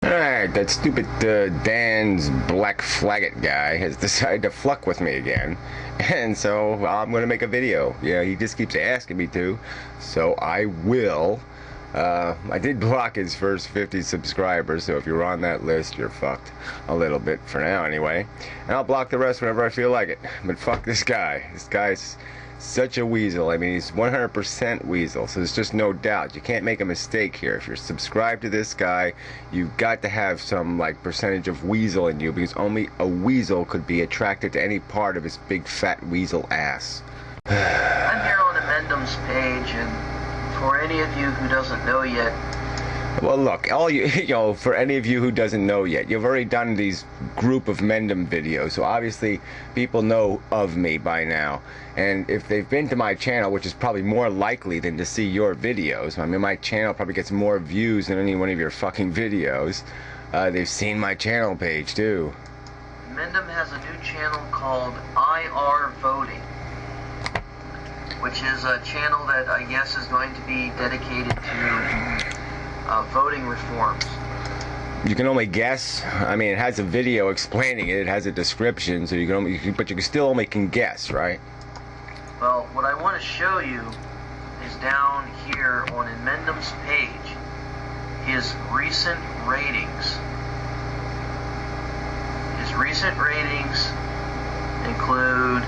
Alright, that stupid Dan's Black Flaggett guy has decided to fuck with me again. And so I'm going to make a video. Yeah, he just keeps asking me to. So I will. I did block his first 50 subscribers, so if you're on that list, you're fucked. A little bit for now, anyway. And I'll block the rest whenever I feel like it. But fuck this guy. This guy's such a weasel. I mean, he's 100% weasel, so there's just no doubt. You can't make a mistake here. If you're subscribed to this guy, you've got to have some, like, percentage of weasel in you, because only a weasel could be attracted to any part of his big fat weasel ass. I'm here on Amendum's page, and for any of you who doesn't know yet... Well, look, all you know, for any of you who doesn't know yet, you've already done these group of Mendum videos, so obviously people know of me by now. And if they've been to my channel, which is probably more likely than to see your videos, I mean, my channel probably gets more views than any one of your fucking videos, they've seen my channel page, too. Mendum has a new channel called IR Voting, which is a channel that I guess is going to be dedicated to voting reforms. You can only guess. I mean, it has a video explaining it. It has a description, so you can only, but you can still only can guess, right? Well, what I want to show you is down here on Amendum's page, his recent ratings. His recent ratings include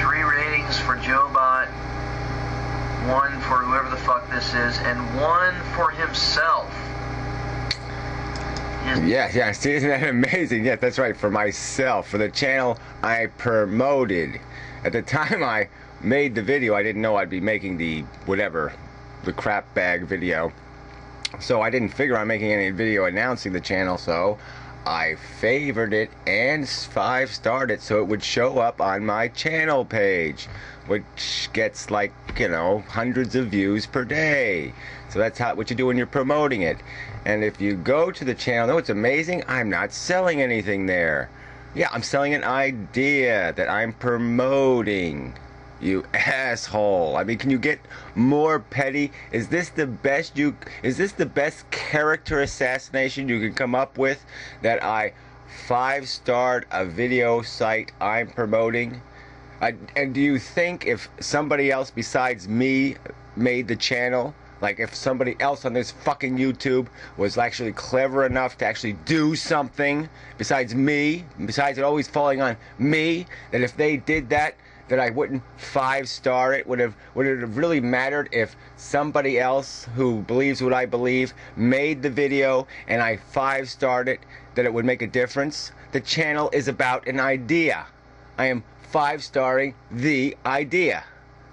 3 ratings for Joe Bot, 1 for whoever the fuck this is, and 1 for himself. Yeah, see, isn't that amazing? Yeah, that's right, for myself, for the channel I promoted. At the time I made the video, I didn't know I'd be making the, whatever, the crap bag video. So I didn't figure on making any video announcing the channel, so I favored it and 5-starred it so it would show up on my channel page, which gets, like, you know, hundreds of views per day. So that's what you do when you're promoting it. And if you go to the channel, know what's amazing? I'm not selling anything there. Yeah, I'm selling an idea that I'm promoting. You asshole. I mean, can you get more petty? Is this the best character assassination you can come up with, that I 5-starred a video site I'm promoting? And do you think if somebody else besides me made the channel, like if somebody else on this fucking YouTube was actually clever enough to actually do something besides me, besides it always falling on me, that if they did that, that I wouldn't 5-star it? Would it have really mattered if somebody else who believes what I believe made the video and I 5-starred it, that it would make a difference? The channel is about an idea. I am 5-starring the idea.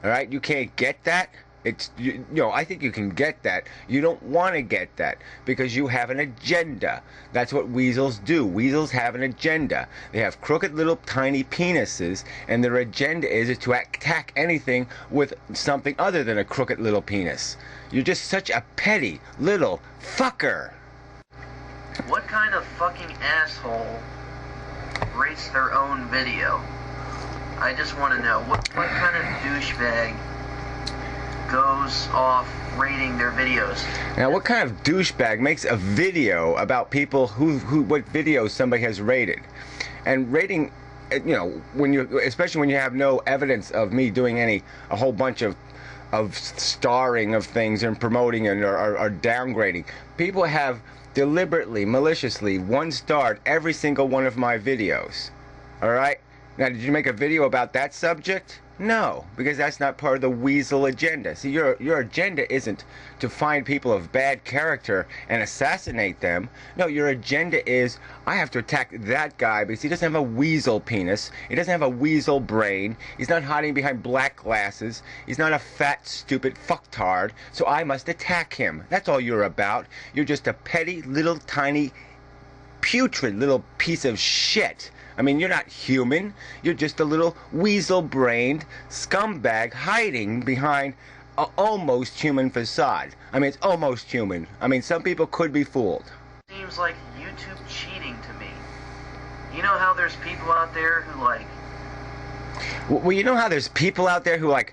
Alright, you can't get that? It's, you know, I think you can get that. You don't want to get that because you have an agenda. That's what weasels do. Weasels have an agenda. They have crooked little tiny penises, and their agenda is to attack anything with something other than a crooked little penis. You're just such a petty little fucker. What kind of fucking asshole rates their own video? I just want to know, what kind of douchebag goes off rating their videos? Now, what kind of douchebag makes a video about people what videos somebody has rated? And rating, you know, especially when you have no evidence of me doing a whole bunch of starring of things and promoting or downgrading. People have deliberately, maliciously 1-starred every single one of my videos. Alright? Now, did you make a video about that subject? No, because that's not part of the weasel agenda. See, your agenda isn't to find people of bad character and assassinate them. No, your agenda is, I have to attack that guy because he doesn't have a weasel penis. He doesn't have a weasel brain. He's not hiding behind black glasses. He's not a fat, stupid fucktard. So I must attack him. That's all you're about. You're just a petty, little, tiny, putrid little piece of shit. I mean, you're not human. You're just a little weasel-brained scumbag hiding behind an almost human facade. I mean, it's almost human. I mean, some people could be fooled. Seems like YouTube cheating to me. You know how there's people out there who, like... Well, you know how there's people out there who, like,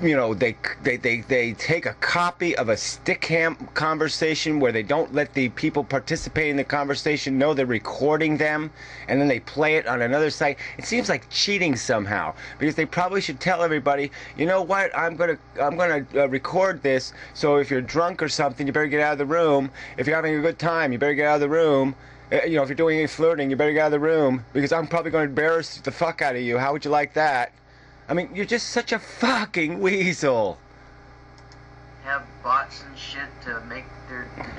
you know, they take a copy of a stick-ham conversation where they don't let the people participating in the conversation know they're recording them, and then they play it on another site. It seems like cheating somehow, because they probably should tell everybody, you know what, I'm gonna record this, so if you're drunk or something, you better get out of the room. If you're having a good time, you better get out of the room. You know, if you're doing any flirting, you better get out of the room, because I'm probably going to embarrass the fuck out of you. How would you like that? I mean, you're just such a fucking weasel. Have bots and shit to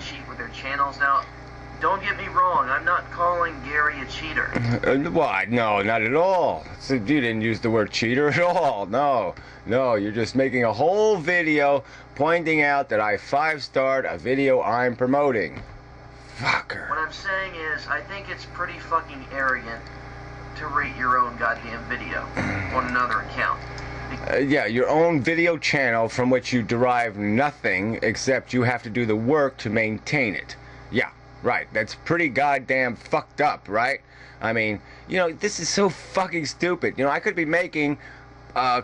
cheat with their channels. Now, don't get me wrong, I'm not calling Gary a cheater. What? No, not at all. So you didn't use the word cheater at all. No, you're just making a whole video pointing out that I 5-starred a video I'm promoting. Fucker. What I'm saying is, I think it's pretty fucking arrogant to rate your own goddamn video on another account. Yeah, your own video channel from which you derive nothing except you have to do the work to maintain it. Yeah, right. That's pretty goddamn fucked up, right? I mean, you know, this is so fucking stupid. You know, I could be making a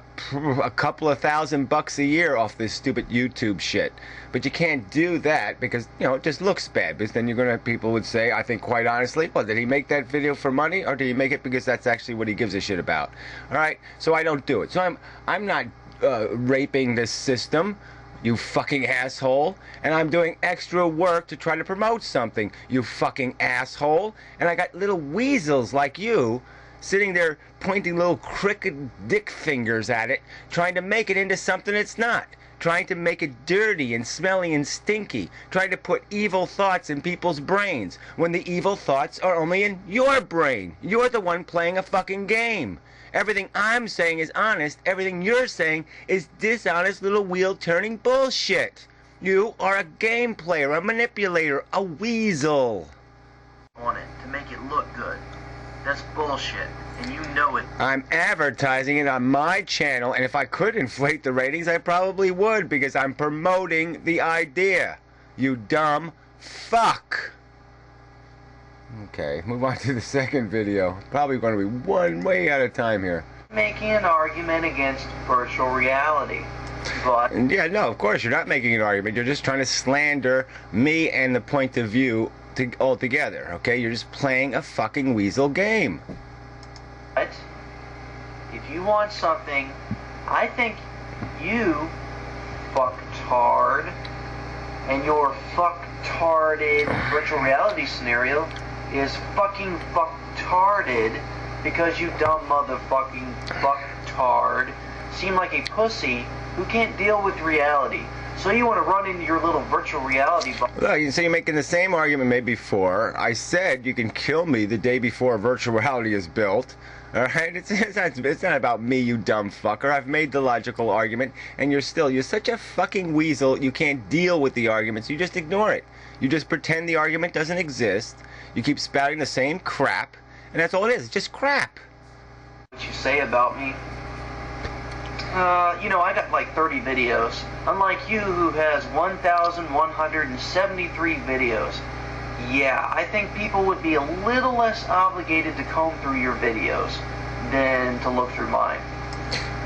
couple of $1,000 a year off this stupid YouTube shit, but you can't do that because, you know, it just looks bad, because then you're gonna, people would say, I think quite honestly, well, did he make that video for money, or did he make it because that's actually what he gives a shit about? All right, so I don't do it. So I'm not raping this system, you fucking asshole, and I'm doing extra work to try to promote something, you fucking asshole, and I got little weasels like you sitting there pointing little crooked dick fingers at it, trying to make it into something it's not, trying to make it dirty and smelly and stinky, trying to put evil thoughts in people's brains, when the evil thoughts are only in your brain. You're the one playing a fucking game. Everything I'm saying is honest. Everything you're saying is dishonest little wheel-turning bullshit. You are a game player, a manipulator, a weasel. On it to make it look good. That's bullshit, and you know it. I'm advertising it on my channel, and if I could inflate the ratings, I probably would, because I'm promoting the idea. You dumb fuck. Okay, move on to the second video. Probably going to be one way out of time here. Making an argument against virtual reality, but... Yeah, no, of course, you're not making an argument. You're just trying to slander me and the point of view altogether, okay? You're just playing a fucking weasel game. But if you want something, I think you fucktard and your fucktarded virtual reality scenario is fucking fucktarded because you dumb motherfucking fucktard seem like a pussy who can't deal with reality. So you want to run into your little virtual reality... Look, so you're making the same argument made before. I said you can kill me the day before virtual reality is built. Alright? It's not about me, you dumb fucker. I've made the logical argument, and you're such a fucking weasel, you can't deal with the arguments. You just ignore it. You just pretend the argument doesn't exist. You keep spouting the same crap, and that's all it is. It's just crap. What you say about me... you know, I got like 30 videos. Unlike you, who has 1,173 videos. Yeah, I think people would be a little less obligated to comb through your videos than to look through mine.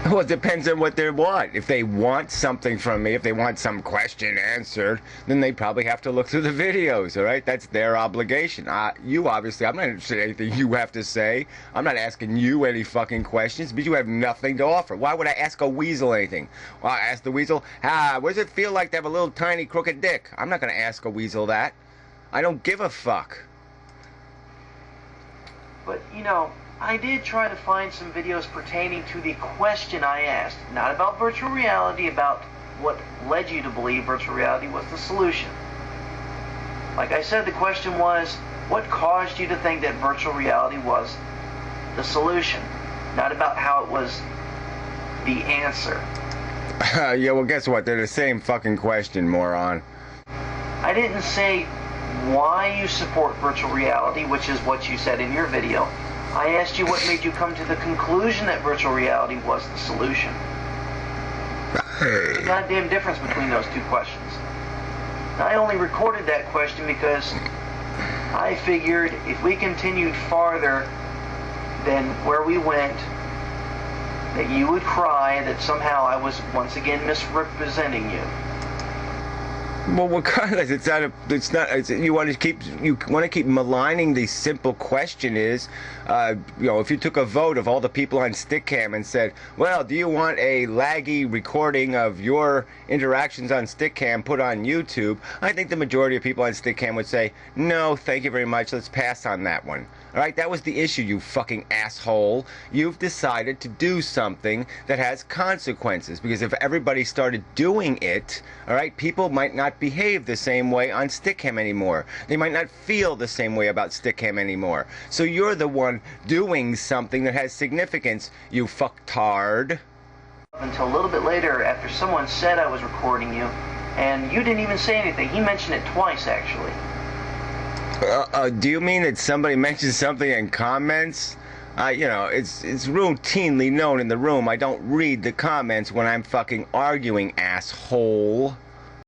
Well, it depends on what they want. If they want something from me, if they want some question answered, then they probably have to look through the videos, all right? That's their obligation. You, obviously, I'm not interested in anything you have to say. I'm not asking you any fucking questions, but you have nothing to offer. Why would I ask a weasel anything? Well, I ask the weasel, what does it feel like to have a little tiny crooked dick? I'm not going to ask a weasel that. I don't give a fuck. But, you know... I did try to find some videos pertaining to the question I asked. Not about virtual reality, about what led you to believe virtual reality was the solution. Like I said, the question was, what caused you to think that virtual reality was the solution? Not about how it was the answer. Yeah, well, guess what? They're the same fucking question, moron. I didn't say why you support virtual reality, which is what you said in your video. I asked you what made you come to the conclusion that virtual reality was the solution. There's a goddamn difference between those two questions. I only recorded that question because I figured if we continued farther than where we went, that you would cry that somehow I was once again misrepresenting you. Well, regardless, you want to keep maligning the simple question is, if you took a vote of all the people on Stickcam and said, well, do you want a laggy recording of your interactions on Stickcam put on YouTube? I think the majority of people on Stickcam would say, no, thank you very much, let's pass on that one. All right, that was the issue, you fucking asshole. You've decided to do something that has consequences, because if everybody started doing it, all right, people might not behave the same way on Stickcam anymore. They might not feel the same way about Stickcam anymore. So you're the one doing something that has significance, you fucktard. Until a little bit later, after someone said I was recording you, and you didn't even say anything. He mentioned it twice, actually. Do you mean that somebody mentioned something in comments? It's routinely known in the room I don't read the comments when I'm fucking arguing, asshole.